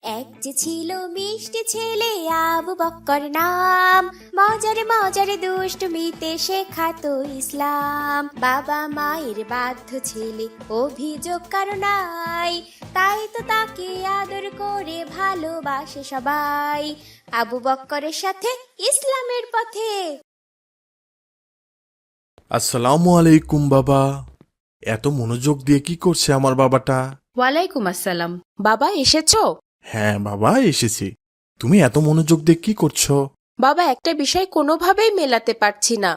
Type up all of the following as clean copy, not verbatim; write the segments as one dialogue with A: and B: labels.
A: এক যে ছিল মিষ্টি ছেলে আবু বক্কর নাম, মজারে মজারে দুষ্টুমিতে শেখাতো ইসলাম। বাবা মায়ের বাধ্য ছেলে, অভিযোগ কারো নাই, তাই তো তাকে আদর করে ভালোবাসে সবাই। আবু বক্করের সাথে ইসলামের পথে।
B: আসসালামু আলাইকুম বাবা। এত মনোযোগ দিয়ে কি করছে আমার বাবাটা?
C: ওয়ালাইকুম আসসালাম। বাবা এসেছো?
B: হ্যাঁ বাবা, এসেছি। তুমি এত মনোযোগ দিয়ে কি করছো?
C: বাবা একটা বিষয় কোনোভাবেই মেলাতে পারছি না।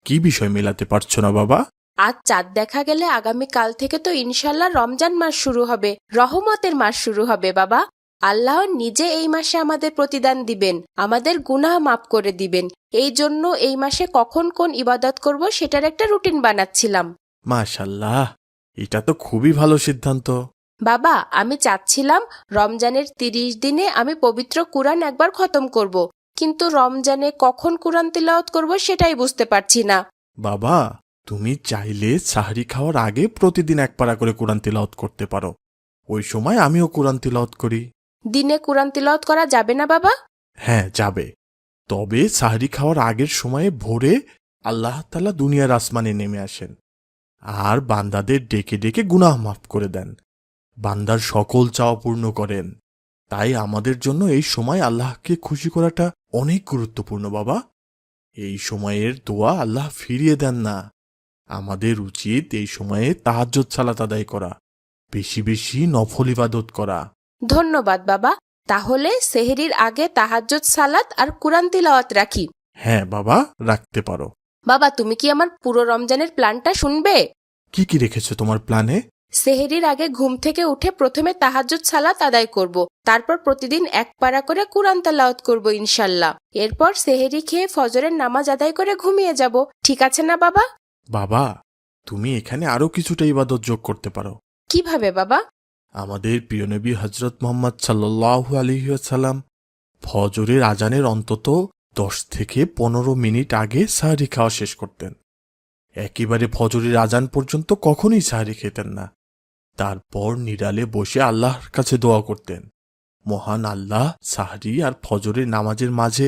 B: কি বিষয় মেলাতে পারছো না বাবা?
C: আজ চাঁদ দেখা গেলে আগামী কাল থেকে তো ইনশাল্লাহ রমজান মাস শুরু হবে, রহমতের মাস শুরু হবে। বাবা, আল্লাহ নিজে এই মাসে আমাদের প্রতিদান দিবেন, আমাদের গুনাহ মাফ করে দিবেন। এই জন্য এই মাসে কখন কোন ইবাদত করব সেটার একটা রুটিন বানাচ্ছিলাম।
B: মাশাআল্লাহ, এটা তো খুবই ভালো সিদ্ধান্ত।
C: বাবা, আমি চাচ্ছিলাম রমজানের 30 দিনে আমি পবিত্র কুরআন একবার খতম করব, কিন্তু রমজানে কখন কুরআন তিলাওয়াত করব সেটাই বুঝতে পারছি না।
B: বাবা, তুমি চাইলে সাহরি খাওয়ার আগে প্রতিদিন এক পারা করে কোরআন তিলাওয়াত করতে পারো। ওই সময় আমিও কোরআন তিলাওয়াত করি।
C: দিনে কুরআন তিলাওয়াত করা যাবে না বাবা?
B: হ্যাঁ যাবে, তবে সাহরি খাওয়ার আগের সময়ে ভোরে আল্লাহ তাআলা দুনিয়ার আসমানে নেমে আসেন আর বান্দাদের ডেকে ডেকে গুনাহ মাফ করে দেন, বান্দার সকল চাওয়া পূর্ণ করেন। তাই আমাদের জন্য এই সময় আল্লাহকে খুশি করাটা অনেক গুরুত্বপূর্ণ বাবা। এই সময়ের দোয়া আল্লাহ ফিরিয়ে দেন না। আমাদের উচিত এই সময়ে তাহাজ্জুদ সালাত আদায় করা, বেশি বেশি নফল ইবাদত করা।
C: ধন্যবাদ বাবা। তাহলে সেহরির আগে তাহাজ্জুদ সালাত আর কুরআন তিলাওয়াত রাখি।
B: হ্যাঁ বাবা, রাখতে পারো।
C: বাবা, তুমি কি আমার পুরো রমজানের প্ল্যানটা শুনবে?
B: কি কি রেখেছো তোমার প্ল্যানে?
C: সেহরির আগে ঘুম থেকে উঠে প্রথমে তাহাজ্জুদ সালাত আদায় করব, তারপর প্রতিদিন এক পারা করে কুরআন তেলাওয়াত করব ইনশাল্লাহ। এরপর সেহরি খেয়ে ফজরের নামাজ আদায় করে ঘুমিয়ে যাব। ঠিক আছে না বাবা?
B: বাবা, তুমি এখানে আরো কিছুটা ইবাদত যোগ করতে পারো।
C: কিভাবে বাবা?
B: আমাদের প্রিয় নবী হযরত মুহাম্মদ সাল্লাল্লাহু আলাইহি ওয়াসাল্লাম ফজরের আজানের অন্তত 10 থেকে 15 মিনিট আগে সাহরি খাওয়া শেষ করতেন। একেবারে ফজরের আজান পর্যন্ত কখনোই সাহরি খেতেন না। তারপর নিরালে বসে আল্লাহর কাছে দোয়া করতেন। মহান আল্লাহ সাহরি আর ফজরের নামাজের মাঝে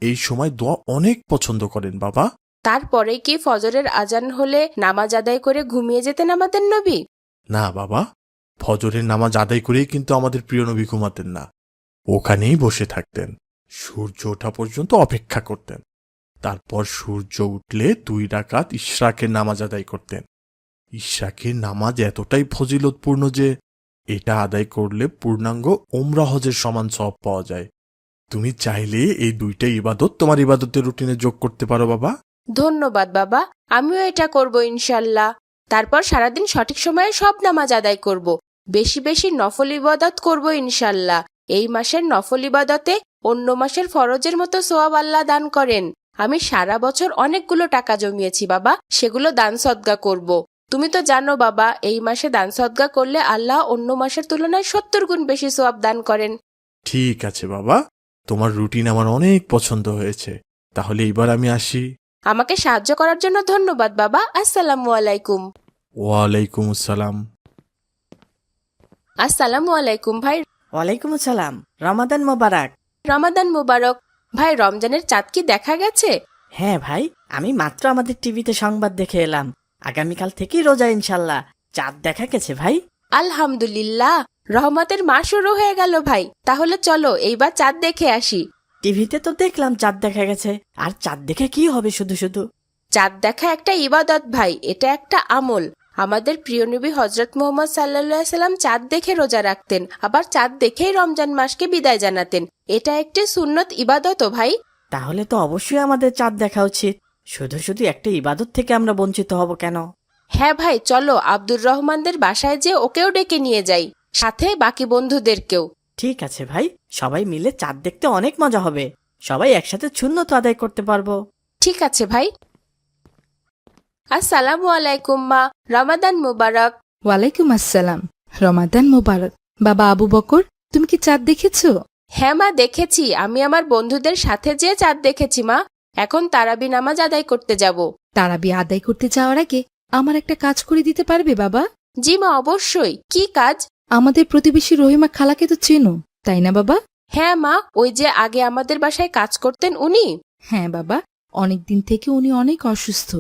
B: এই সময় দোয়া অনেক পছন্দ করেন বাবা।
C: তারপরে কি ফজরের আজান হলে নামাজ আদায় করে ঘুমিয়ে যেতেন আমাদের নবী?
B: না বাবা, ফজরের নামাজ আদায় করেই কিন্তু আমাদের প্রিয় নবী ঘুমাতেন না। ওখানেই বসে থাকতেন, সূর্য ওঠা পর্যন্ত অপেক্ষা করতেন। তারপর সূর্য উঠলে 2 রাকাত ইশরাকের নামাজ আদায় করতেন। ইশরাকের নামাজ এতটাই ফজিলতপূর্ণ যে এটা আদায় করলে পূর্ণাঙ্গ ওমরা হজের সমান সওয়াব পাওয়া যায়। তুমি চাইলে এই 2টা ইবাদত তোমার ইবাদতের রুটিনে যোগ করতে পারো বাবা।
C: ধন্যবাদ বাবা, আমিও এটা করব ইনশাল্লাহ। তারপর সারাদিন সঠিক সময়ে সব নামাজ আদায় করব, বেশি বেশি নফল ইবাদত করব ইনশাল্লাহ। এই মাসের নফল ইবাদতে অন্য মাসের ফরজের মতো সোয়াব আল্লাহ দান করেন। আমি সারা বছর অনেকগুলো টাকা জমিয়েছি বাবা, সেগুলো দান সদগা করব। তুমি তো জানো বাবা, এই মাসে দান সদগা করলে আল্লাহ অন্য মাসের তুলনায় 70 গুণ বেশি সোয়াব দান করেন।
B: ঠিক আছে বাবা, তোমার রুটিন আমার অনেক পছন্দ হয়েছে। তাহলে এবার আমি আসি।
C: আমাকে সাহায্য করার জন্য ধন্যবাদ বাবা। আসসালামু আলাইকুম।
B: ওয়ালাইকুম আসসালাম।
C: আসসালামু আলাইকুম ভাই।
D: ওয়ালাইকুম আসসালাম। রমাদান মোবারক।
C: রমাদান মুবারক। ভাই, রমজানের চাঁদ কি দেখা গেছে?
D: হ্যাঁ ভাই, আমি মাত্র আমাদের টিভিতে সংবাদ দেখে এলাম। আগামীকাল থেকেই রোজা ইনশাল্লাহ। চাঁদ দেখা গেছে ভাই।
C: আলহামদুলিল্লাহ, রহমতের মাস শুরু হয়ে গেল ভাই। তাহলে চলো এইবার চাঁদ দেখে আসি।
D: টিভিতে তো দেখলাম চাঁদ দেখা গেছে, আর চাঁদ দেখে কি হবে শুধু শুধু?
C: চাঁদ দেখা একটা ইবাদত ভাই, এটা একটা আমল। আমাদের প্রিয় নবী হযরত মুহাম্মদ সাল্লাল্লাহু আলাইহি সাল্লাম চাঁদ দেখে রোজা রাখতেন, আবার চাঁদ দেখেই রমজান মাসকে বিদায় জানাতেন। এটা একটি সুন্নত ইবাদতও ভাই।
D: তাহলে তো অবশ্যই আমাদের চাঁদ দেখা উচিত। শুধু শুধু একটা ইবাদত থেকে আমরা বঞ্চিত হব কেন?
C: হ্যাঁ ভাই, চলো আব্দুর রহমানদের বাসায় যে ওকেও ডেকে নিয়ে যাই, সাথে বাকি বন্ধুদেরকেও।
D: ঠিক আছে ভাই, সবাই মিলে চাঁদ দেখতে অনেক মজা হবে। সবাই একসাথে সুন্নত আদায় করতে পারবো।
C: ঠিক আছে ভাই। আসসালামু আলাইকুম মা, রমাদান মুবারক।
E: ওয়ালাইকুম আসসালাম। রমাদান মোবারক। বাবা আবু বকর, তুমি কি চাঁদ দেখেছো?
C: হ্যাঁ মা, দেখেছি। আমি আমার বন্ধুদের সাথে যেয়ে চাঁদ দেখেছি মা। এখন তারাবি নামাজ আদায় করতে যাব।
E: তারাবি আদায় করতে যাওয়ার আগে আমার একটা কাজ করে দিতে পারবে বাবা?
C: জি মা, অবশ্যই। কি কাজ?
E: আমাদের প্রতিবেশী রহিমা খালাকে তো চেনো? তাই না বাবা?
C: হ্যাঁ মা, ওই যে আগে আমাদের বাসায় কাজ করতেন উনি।
E: হ্যাঁ বাবা, অনেকদিন থেকে উনি অনেক অসুস্থ,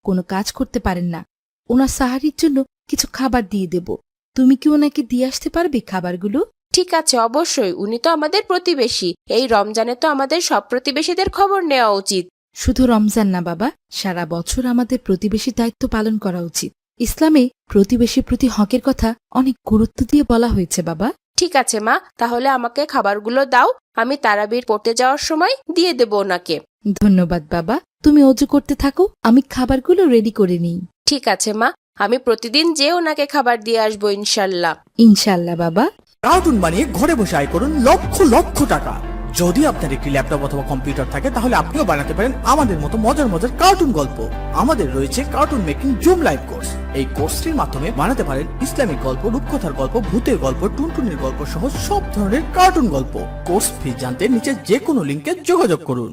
E: কোনো কাজ করতে পারেন না। ওনার সাহারির জন্য কিছু খাবার দিয়ে দেব, তুমি কি ওনাকে দিয়ে আসতে পারবে খাবারগুলো?
C: ঠিক আছে, অবশ্যই। উনি তো আমাদের প্রতিবেশী, এই রমজানে তো আমাদের সব প্রতিবেশীদের খবর নেওয়া উচিত।
E: শুধু রমজান না বাবা, সারা বছর আমাদের প্রতিবেশীর দায়িত্ব পালন করা উচিত। ইসলামে প্রতিবেশীর প্রতি হকের কথা অনেক গুরুত্ব দিয়ে বলা হয়েছে বাবা।
C: ঠিক আছে মা, তাহলে আমাকে খাবারগুলো দাও, আমি তারাবির পড়তে যাওয়ার সময় দিয়ে দেব ওনাকে।
E: ধন্যবাদ বাবা, তুমি অজু করতে থাকো, আমি খাবারগুলো রেডি করে নিই।
C: ঠিক আছে মা, আমি প্রতিদিন যে ওনাকে খাবার দিয়ে আসবো ইনশাল্লাহ।
E: ইনশাল্লাহ বাবা।
F: কার্টুন বানিয়ে ঘরে বসে আয় করুন লক্ষ লক্ষ টাকা। যদি আপনার একটি ল্যাপটপ অথবা কম্পিউটার থাকে তাহলে আপনিও বানাতে পারেন আমাদের মতো মজার মজার কার্টুন গল্প। আমাদের রয়েছে cartoon making zoom live course. এই কোর্সটির মাধ্যমে বানাতে পারেন ইসলামিক গল্প, রূপকথার গল্প, ভূতের গল্প, টুনটুনির গল্প সহ সব ধরনের কার্টুন গল্প। কোর্স ফি জানতে নিচে যে কোনো লিংকে যোগাযোগ করুন।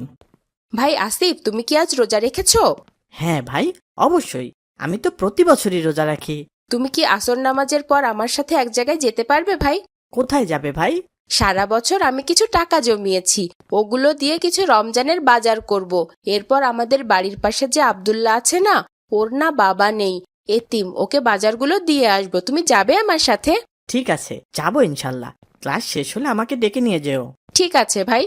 C: ভাই আসিফ, তুমি কি আজ রোজা রেখেছো?
D: হ্যাঁ ভাই, অবশ্যই, আমি তো প্রতি বছরই রোজা রাখি।
C: তুমি কি আসর নামাজের পর আমার সাথে এক জায়গায় যেতে পারবে ভাই?
D: কোথায় যাবে ভাই?
C: সারা বছর আমি কিছু টাকা জমিয়েছি, ওগুলো দিয়ে কিছু রমজানের বাজার করব। এরপর আমাদের বাড়ির পাশে যে আব্দুল্লাহ আছে না, ওর না বাবা নেই, এতিম, ওকে বাজারগুলো দিয়ে আসবো। তুমি যাবে আমার সাথে?
D: ঠিক আছে, যাবো ইনশাল্লাহ। ক্লাস শেষ হলে আমাকে ডেকে নিয়ে যেও।
C: ঠিক আছে ভাই।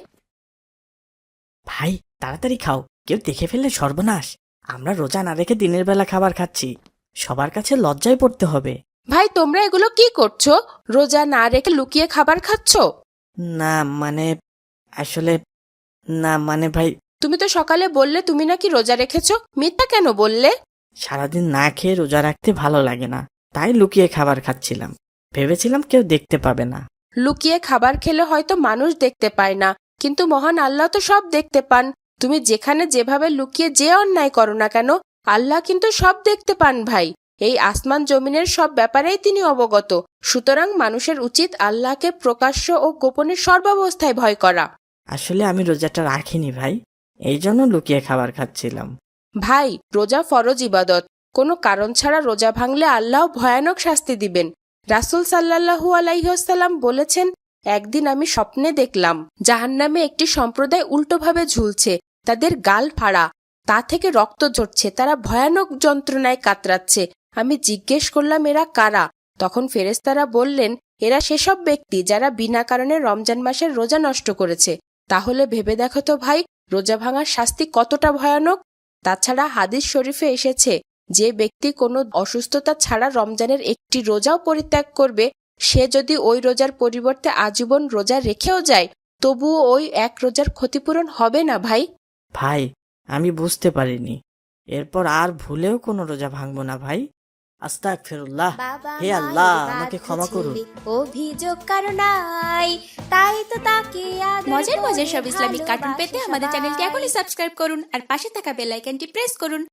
D: ভাই তাড়াতাড়ি খাও, কেউ দেখে ফেললে সর্বনাশ। আমরা রোজা না রেখে দিনের বেলা খাবার খাচ্ছি, সবার কাছে লজ্জায় পড়তে হবে।
C: ভাই তোমরা এগুলো কি করছো? রোজা না রেখে লুকিয়ে খাবার খাচ্ছো?
D: না মানে, আসলে না মানে ভাই,
C: তুমি তো সকালে বললে তুমি নাকি রোজা রেখেছো, মিথ্যা কেন বললে?
D: সারাদিন না খেয়ে রোজা রাখতে ভালো লাগে না, তাই লুকিয়ে খাবার খাচ্ছিলাম। ভেবেছিলাম কেউ দেখতে পাবে না।
C: লুকিয়ে খাবার খেলে হয়তো মানুষ দেখতে পায় না, কিন্তু মহান আল্লাহ তো সব দেখতে পান। তুমি যেখানে যেভাবে লুকিয়ে যে অন্যায় করো না কেন, আল্লাহ কিন্তু সব দেখতে পান ভাই। এই আসমান জমিনের সব ব্যাপারেই তিনি অবগত। সুতরাং মানুষের উচিত আল্লাহকে প্রকাশ্য ও গোপনে সর্বাবস্থায় ভয় করা।
D: আসলে আমি রোজাটা রাখিনি ভাই, এই জন্য লুকিয়ে খাবার খাচ্ছিলাম।
C: ভাই, রোজা ফরজ ইবাদত, কোনো কারণ ছাড়া রোজা ভাঙলে আল্লাহ ভয়ানক শাস্তি দিবেন। রাসূল সাল্লাল্লাহু আলাইহি বলেছেন, একদিন আমি স্বপ্নে দেখলাম জাহান্নামে একটি সম্প্রদায় উল্টোভাবে ঝুলছে, তাদের গাল ফাড়া, তা থেকে রক্ত ঝরছে, তারা ভয়ানক যন্ত্রণায় কাতরাচ্ছে। আমি জিজ্ঞেস করলাম এরা কারা? তখন ফেরেশতারা বললেন, এরা সেসব ব্যক্তি যারা বিনা কারণে রমজান মাসের রোজা নষ্ট করেছে। তাহলে ভেবে দেখো তো ভাই, রোজা ভাঙার শাস্তি কতটা ভয়ানক। তাছাড়া হাদিস শরীফে এসেছে, যে ব্যক্তি কোনো অসুস্থতা ছাড়া রমজানের একটি রোজাও পরিত্যাগ করবে, সে যদি ওই রোজার পরিবর্তে আজীবন রোজা রেখেও যায়, তবুও ওই এক রোজার ক্ষতিপূরণ হবে না ভাই।
D: ভাই আমি বুঝতে পারিনি, এরপর আর ভুলেও কোনো রোজা ভাঙবো না ভাই। আস্তাগফিরুল্লাহ।
A: বাবা
D: হে আল্লাহ,
A: মায়ের
D: আমাকে
A: বাধ্য
D: ক্ষমা করুন।
A: ছেলে, অভিযোগ কারণাই, তাই তো তাকে আদর
G: মজার
A: করে
G: সব ইসলামিক কার্টুন পেতে আমাদের
A: ভালোবাসে
G: চ্যানেলটি
A: সবাই।
G: এখনই সাবস্ক্রাইব করুন আর পাশে থাকা বেল আইকনটি প্রেস করুন।